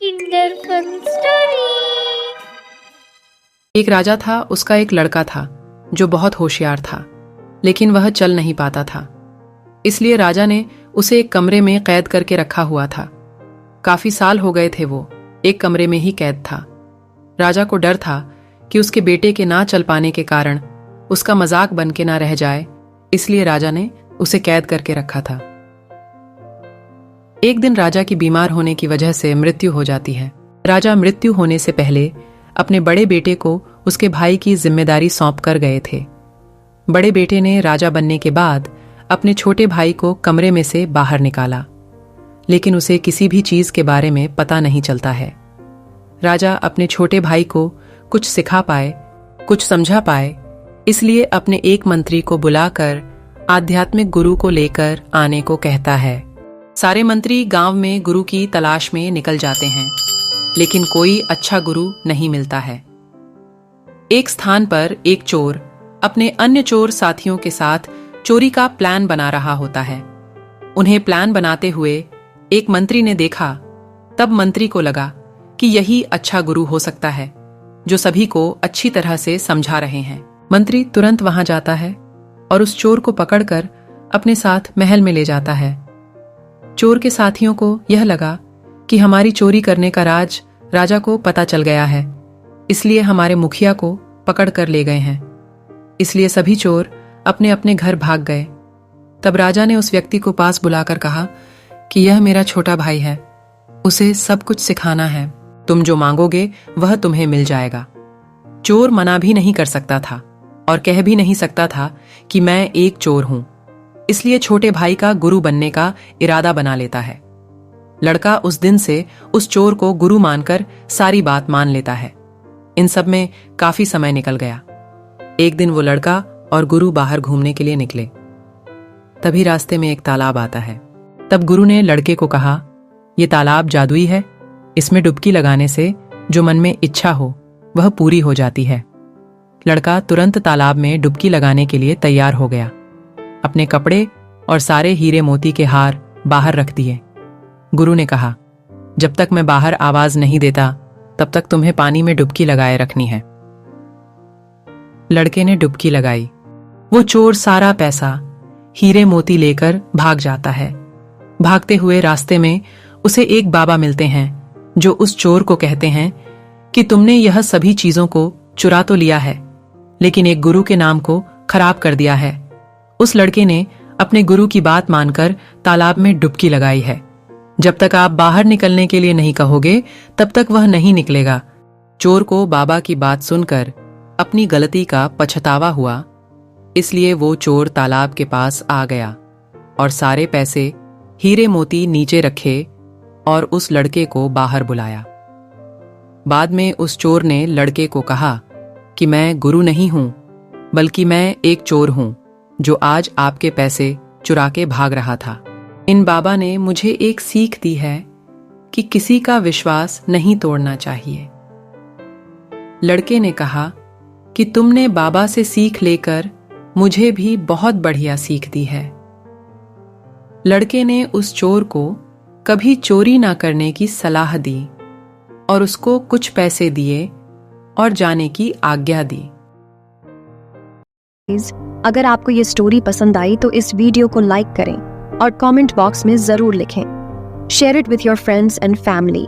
Kinder fun story. एक राजा था, उसका एक लड़का था जो बहुत होशियार था, लेकिन वह चल नहीं पाता था। इसलिए राजा ने उसे एक कमरे में कैद करके रखा हुआ था। काफी साल हो गए थे, वो एक कमरे में ही कैद था। राजा को डर था कि उसके बेटे के ना चल पाने के कारण उसका मजाक बन के ना रह जाए, इसलिए राजा ने उसे कैद करके रखा था। एक दिन राजा की बीमार होने की वजह से मृत्यु हो जाती है। राजा मृत्यु होने से पहले अपने बड़े बेटे को उसके भाई की जिम्मेदारी सौंप कर गए थे। बड़े बेटे ने राजा बनने के बाद अपने छोटे भाई को कमरे में से बाहर निकाला, लेकिन उसे किसी भी चीज के बारे में पता नहीं चलता है। राजा अपने छोटे भाई को कुछ सिखा पाए, कुछ समझा पाए, इसलिए अपने एक मंत्री को बुलाकर आध्यात्मिक गुरु को लेकर आने को कहता है। सारे मंत्री गांव में गुरु की तलाश में निकल जाते हैं, लेकिन कोई अच्छा गुरु नहीं मिलता है। एक स्थान पर एक चोर अपने अन्य चोर साथियों के साथ चोरी का प्लान बना रहा होता है। उन्हें प्लान बनाते हुए एक मंत्री ने देखा। तब मंत्री को लगा कि यही अच्छा गुरु हो सकता है, जो सभी को अच्छी तरह से समझा रहे हैं। मंत्री तुरंत वहां जाता है और उस चोर को पकड़कर अपने साथ महल में ले जाता है। चोर के साथियों को यह लगा कि हमारी चोरी करने का राज राजा को पता चल गया है, इसलिए हमारे मुखिया को पकड़ कर ले गए हैं। इसलिए सभी चोर अपने अपने घर भाग गए। तब राजा ने उस व्यक्ति को पास बुलाकर कहा कि यह मेरा छोटा भाई है, उसे सब कुछ सिखाना है। तुम जो मांगोगे वह तुम्हें मिल जाएगा। चोर मना भी नहीं कर सकता था और कह भी नहीं सकता था कि मैं एक चोर हूं, इसलिए छोटे भाई का गुरु बनने का इरादा बना लेता है। लड़का उस दिन से उस चोर को गुरु मानकर सारी बात मान लेता है। इन सब में काफी समय निकल गया। एक दिन वो लड़का और गुरु बाहर घूमने के लिए निकले। तभी रास्ते में एक तालाब आता है। तब गुरु ने लड़के को कहा, यह तालाब जादुई है, इसमें डुबकी लगाने से जो मन में इच्छा हो वह पूरी हो जाती है। लड़का तुरंत तालाब में डुबकी लगाने के लिए तैयार हो गया। अपने कपड़े और सारे हीरे मोती के हार बाहर रख दिए। गुरु ने कहा, जब तक मैं बाहर आवाज नहीं देता तब तक तुम्हें पानी में डुबकी लगाए रखनी है। लड़के ने डुबकी लगाई। वो चोर सारा पैसा, हीरे मोती लेकर भाग जाता है। भागते हुए रास्ते में उसे एक बाबा मिलते हैं, जो उस चोर को कहते हैं कि तुमने यह सभी चीजों को चुरा तो लिया है, लेकिन एक गुरु के नाम को खराब कर दिया है। उस लड़के ने अपने गुरु की बात मानकर तालाब में डुबकी लगाई है। जब तक आप बाहर निकलने के लिए नहीं कहोगे तब तक वह नहीं निकलेगा। चोर को बाबा की बात सुनकर अपनी गलती का पछतावा हुआ, इसलिए वो चोर तालाब के पास आ गया और सारे पैसे, हीरे मोती नीचे रखे और उस लड़के को बाहर बुलाया। बाद में उस चोर ने लड़के को कहा कि मैं गुरु नहीं हूं, बल्कि मैं एक चोर हूं जो आज आपके पैसे चुरा के भाग रहा था। इन बाबा ने मुझे एक सीख दी है कि किसी का विश्वास नहीं तोड़ना चाहिए। लड़के ने कहा कि तुमने बाबा से सीख लेकर मुझे भी बहुत बढ़िया सीख दी है। लड़के ने उस चोर को कभी चोरी ना करने की सलाह दी और उसको कुछ पैसे दिए और जाने की आज्ञा दी। अगर आपको ये स्टोरी पसंद आई तो इस वीडियो को लाइक करें और कमेंट बॉक्स में जरूर लिखें। Share it with your friends and family.